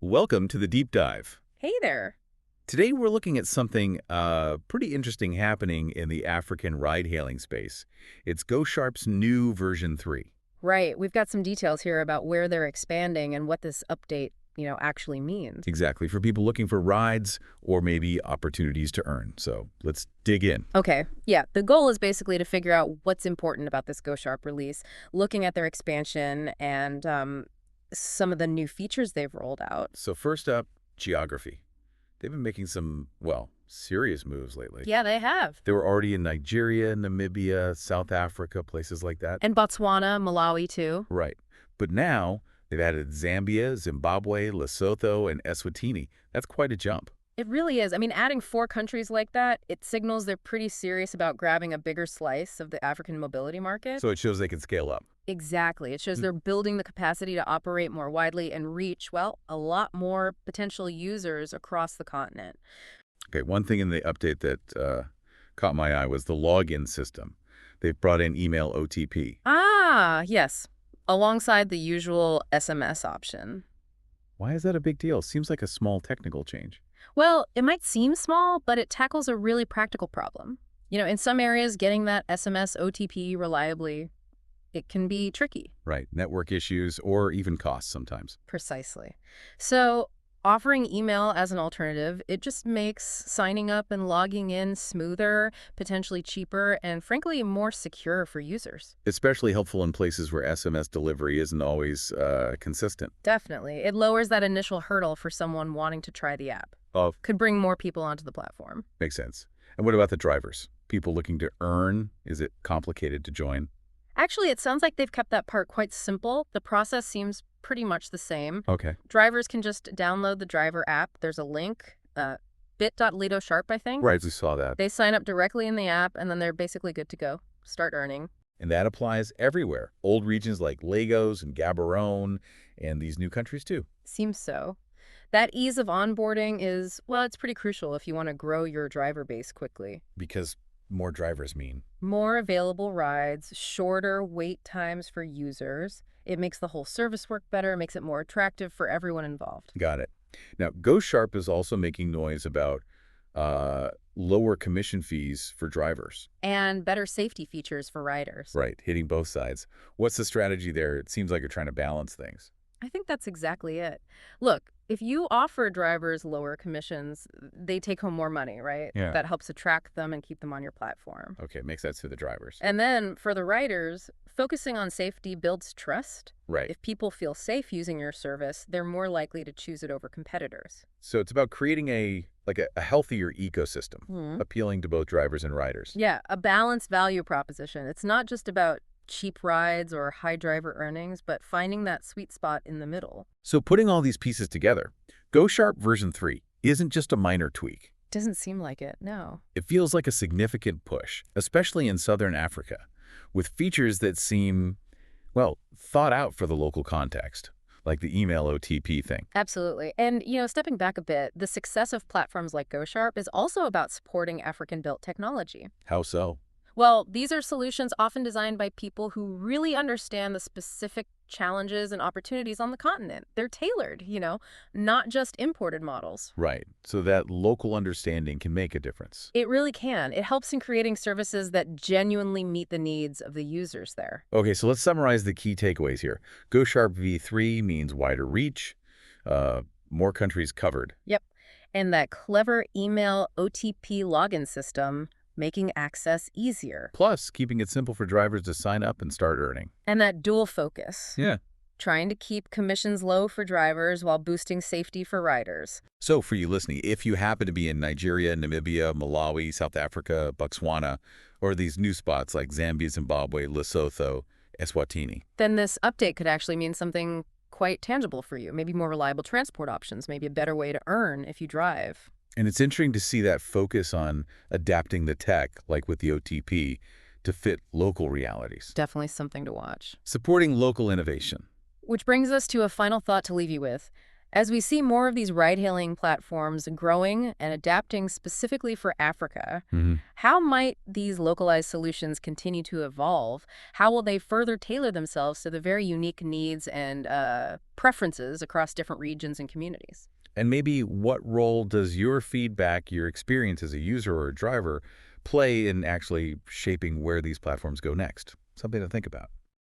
Welcome to the Deep Dive. Hey there. Today we're looking at something pretty interesting happening in the African ride-hailing space. It's GoSharp's new version 3. Right, we've got some details here about where they're expanding and what this update, actually means. Exactly, for people looking for rides or maybe opportunities to earn. So let's dig in. Okay, yeah, the goal is basically to figure out what's important about this GoSharp release, looking at their expansion and some of the new features they've rolled out. So first up, geography. They've been making some, well, serious moves lately. Yeah, they have. They were already in Nigeria, Namibia, South Africa, places like that. And Botswana, Malawi, too. Right. But now they've added Zambia, Zimbabwe, Lesotho, and Eswatini. That's quite a jump. It really is. I mean, adding 4 countries like that, it signals they're pretty serious about grabbing a bigger slice of the African mobility market. So it shows they can scale up. Exactly. It shows they're building the capacity to operate more widely and reach, well, a lot more potential users across the continent. Okay, one thing in the update that caught my eye was the login system. They've brought in email OTP. Ah, yes. Alongside the usual SMS option. Why is that a big deal? Seems like a small technical change. Well, it might seem small, but it tackles a really practical problem. In some areas, getting that SMS OTP reliably, it can be tricky. Right, network issues or even costs sometimes. Precisely. So offering email as an alternative, it just makes signing up and logging in smoother, potentially cheaper, and frankly, more secure for users. Especially helpful in places where SMS delivery isn't always consistent. Definitely. It lowers that initial hurdle for someone wanting to try the app. Oh, Could bring more people onto the platform. makes sense. And what about the drivers? People looking to earn? Is it complicated to join? Actually, it sounds like they've kept that part quite simple. The process seems pretty much the same. Okay. Drivers can just download the driver app. There's a link, bit.ly/GoSharp, I think. Right, we saw that. They sign up directly in the app, and then they're basically good to go. Start earning. And that applies everywhere. Old regions like Lagos and Gaborone and these new countries too. Seems so. That ease of onboarding is, well, it's pretty crucial if you want to grow your driver base quickly. Because more drivers mean. More available rides, shorter wait times for users. It makes the whole service work better, makes it more attractive for everyone involved. Got it. Now, GoSharp is also making noise about lower commission fees for drivers. And better safety features for riders. Right, hitting both sides. What's the strategy there? It seems like you're trying to balance things. I think that's exactly it. Look, if you offer drivers lower commissions, they take home more money, right? Yeah. That helps attract them and keep them on your platform. Okay, makes sense for the drivers. And then for the riders, focusing on safety builds trust. Right. If people feel safe using your service, they're more likely to choose it over competitors. So it's about creating a healthier ecosystem, appealing to both drivers and riders. Yeah, a balanced value proposition. It's not just about cheap rides or high driver earnings, but finding that sweet spot in the middle. So putting all these pieces together, GoSharp version 3 isn't just a minor tweak. Doesn't seem like it, no. It feels like a significant push, especially in southern Africa, with features that seem, well, thought out for the local context, like the email OTP thing. Absolutely. And, stepping back a bit, the success of platforms like GoSharp is also about supporting African-built technology. How so? Well, these are solutions often designed by people who really understand the specific challenges and opportunities on the continent. They're tailored, not just imported models. Right. So that local understanding can make a difference. It really can. It helps in creating services that genuinely meet the needs of the users there. Okay, so let's summarize the key takeaways here. GoSharp v3 means wider reach, more countries covered. Yep. And that clever email OTP login system making access easier. Plus, keeping it simple for drivers to sign up and start earning. And that dual focus. Yeah. Trying to keep commissions low for drivers while boosting safety for riders. So for you listening, if you happen to be in Nigeria, Namibia, Malawi, South Africa, Botswana, or these new spots like Zambia, Zimbabwe, Lesotho, Eswatini, then this update could actually mean something quite tangible for you. Maybe more reliable transport options, maybe a better way to earn if you drive. And it's interesting to see that focus on adapting the tech, like with the OTP, to fit local realities. Definitely something to watch. Supporting local innovation. Which brings us to a final thought to leave you with. As we see more of these ride-hailing platforms growing and adapting specifically for Africa, Hmm. how might these localized solutions continue to evolve? How will they further tailor themselves to the very unique needs and preferences across different regions and communities? And maybe what role does your feedback, your experience as a user or a driver, play in actually shaping where these platforms go next? Something to think about.